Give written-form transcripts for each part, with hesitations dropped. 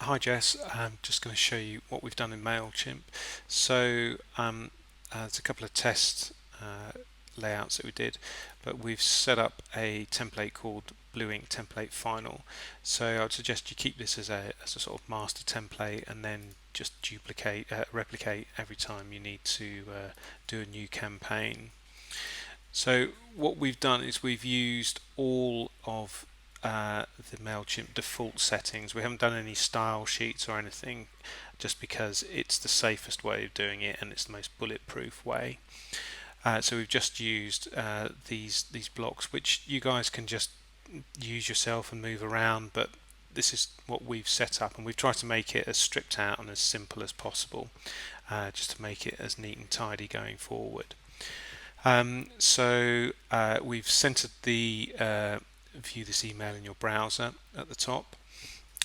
Hi Jess, I'm just going to show you what we've done in MailChimp. So there's a couple of test layouts that we did, but we've set up a template called Blue Ink Template Final. So I'd suggest you keep this as a sort of master template and then just replicate every time you need to do a new campaign. So what we've done is we've used all of the MailChimp default settings. We haven't done any style sheets or anything just because it's the safest way of doing it and it's the most bulletproof way. So we've just used these blocks, which you guys can just use yourself and move around, but this is what we've set up, and we've tried to make it as stripped out and as simple as possible, just to make it as neat and tidy going forward. We've centered the view this email in your browser at the top,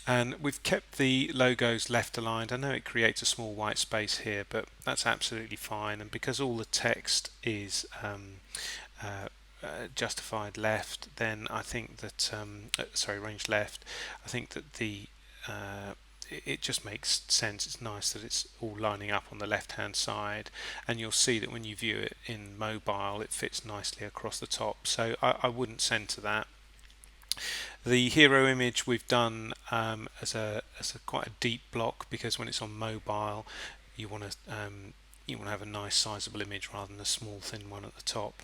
and we've kept the logos left aligned. I know it creates a small white space here, but that's absolutely fine, and because all the text is justified left, then I think that ranged left, I think that it just makes sense. It's nice that it's all lining up on the left hand side, and you'll see that when you view it in mobile it fits nicely across the top, so I wouldn't center that. The hero image we've done as a quite a deep block, because when it's on mobile you want to have a nice sizable image rather than a small thin one at the top.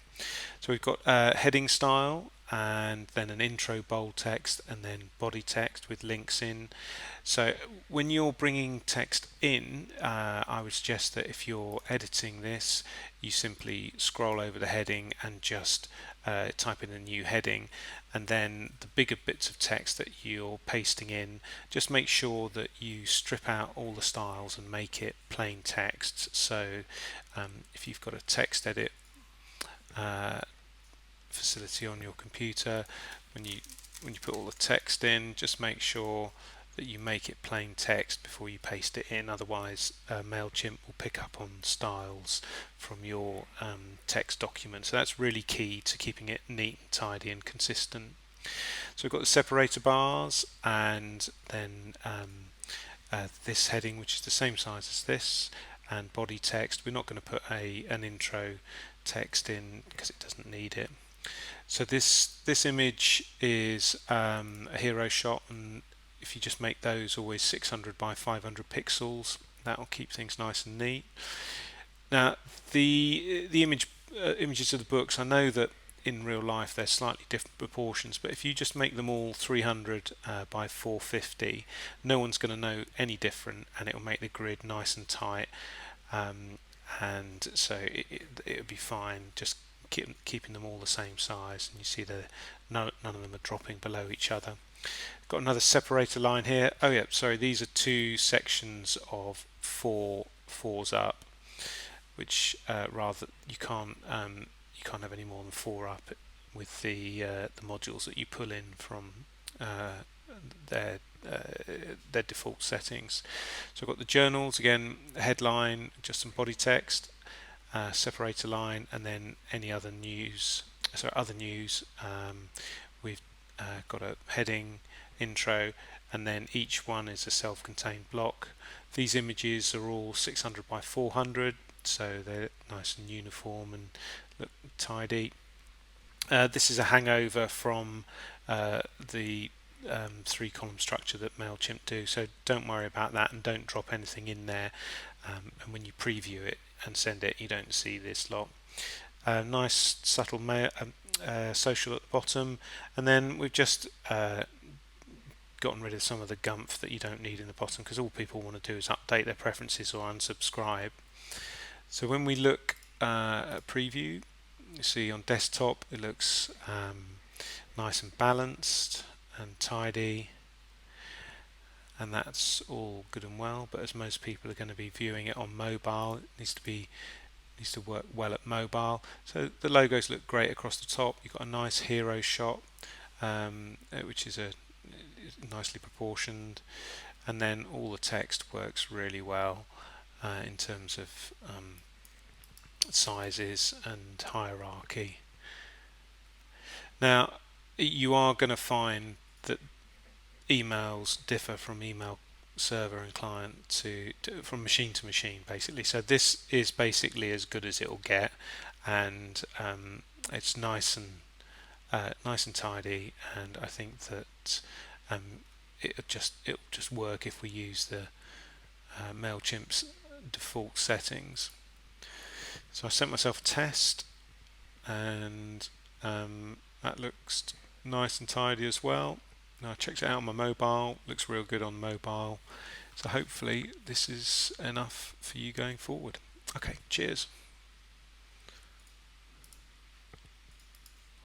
So we've got heading style, and then an intro bold text, and then body text with links in. So when you're bringing text in, I would suggest that if you're editing this, you simply scroll over the heading and just type in a new heading, and then the bigger bits of text that you're pasting in, just make sure that you strip out all the styles and make it plain text. So if you've got a text edit facility on your computer, when you put all the text in, just make sure that you make it plain text before you paste it in. Otherwise MailChimp will pick up on styles from your text document, so that's really key to keeping it neat and tidy and consistent. So we've got the separator bars, and then this heading, which is the same size as this, and body text. We're not going to put an intro text in because it doesn't need it. So this image is a hero shot, and if you just make those always 600 by 500 pixels, that will keep things nice and neat. Now the images of the books, I know that in real life they're slightly different proportions, but if you just make them all 300 by 450, no one's going to know any different, and it will make the grid nice and tight, and so it'll be fine just keeping them all the same size, and you see that none of them are dropping below each other. Got another separator line here. Oh yeah, sorry, these are two sections of fours up, which rather you can't have any more than four up with the modules that you pull in from their default settings. So I've got the journals again, headline, just some body text, separator line, and then any other news. We've got a heading, intro, and then each one is a self-contained block. These images are all 600 by 400, so they're nice and uniform and look tidy. This is a hangover from the three-column structure that MailChimp do, so don't worry about that and don't drop anything in there, and when you preview it and send it, you don't see this lot. Nice subtle social at the bottom, and then we've just gotten rid of some of the gumph that you don't need in the bottom, because all people want to do is update their preferences or unsubscribe. So when we look at preview, you see on desktop it looks nice and balanced and tidy, and that's all good and well, but as most people are going to be viewing it on mobile, it needs to work well at mobile. So the logos look great across the top. You've got a nice hero shot, which is nicely proportioned, and then all the text works really well in terms of sizes and hierarchy. Now you are going to find that emails differ from email server and client from machine to machine basically. So this is basically as good as it will get, and it's nice and tidy, and I think that it'll just work if we use the MailChimp's default settings. So I sent myself a test, and that looks nice and tidy as well. Now I checked it out on my mobile, looks real good on mobile. So hopefully this is enough for you going forward. Okay, cheers.